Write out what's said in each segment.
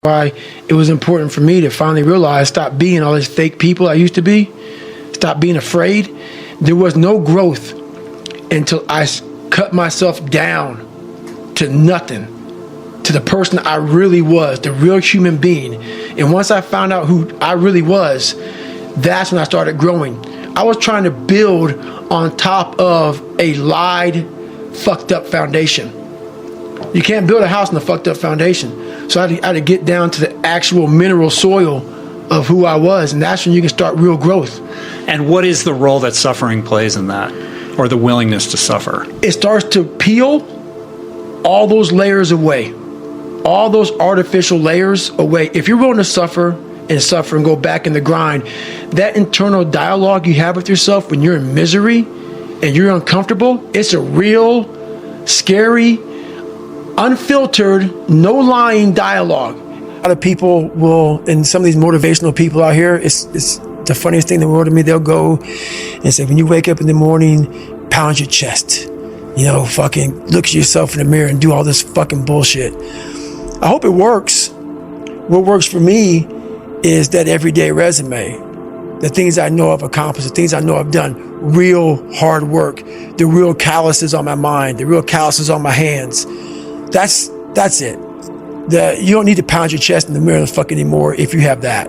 why it was important for me to finally realize, stop being all these fake people I used to be, stop being afraid. There was no growth until I cut myself down to nothing, to the person I really was, the real human being. And once I found out who I really was, that's when I started growing. I was trying to build on top of a lied, fucked up foundation. You can't build a house on a fucked up foundation. So I had to get down to the actual mineral soil of who I was, and that's when you can start real growth. And what is the role that suffering plays in that, or the willingness to suffer? It starts to peel all those layers away, all those artificial layers away. If you're willing to suffer and go back in the grind, that internal dialogue you have with yourself when you're in misery and you're uncomfortable, it's a real, scary, unfiltered, no lying dialogue. A lot of people will, and some of these motivational people out here, it's the funniest thing in the world to me. They'll go and say, when you wake up in the morning, pound your chest, fucking look at yourself in the mirror and do all this fucking bullshit. I hope it works. What works for me is that everyday resume, the things I know I've accomplished, the things I know I've done, real hard work, the real calluses on my mind, the real calluses on my hands. That's it. You don't need to pound your chest in the mirror fuck anymore if you have that.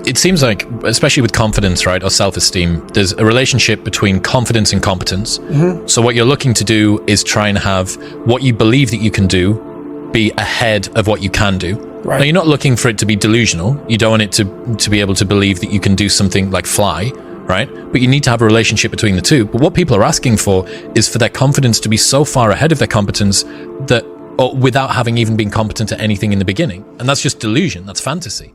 It seems like, especially with confidence, right, or self-esteem, there's a relationship between confidence and competence. Mm-hmm. So what you're looking to do is try and have what you believe that you can do be ahead of what you can do. Right. Now, you're not looking for it to be delusional. You don't want it to be able to believe that you can do something like fly, right? But you need to have a relationship between the two. But what people are asking for is for their confidence to be so far ahead of their competence that, or without having even been competent at anything in the beginning. And that's just delusion. That's fantasy.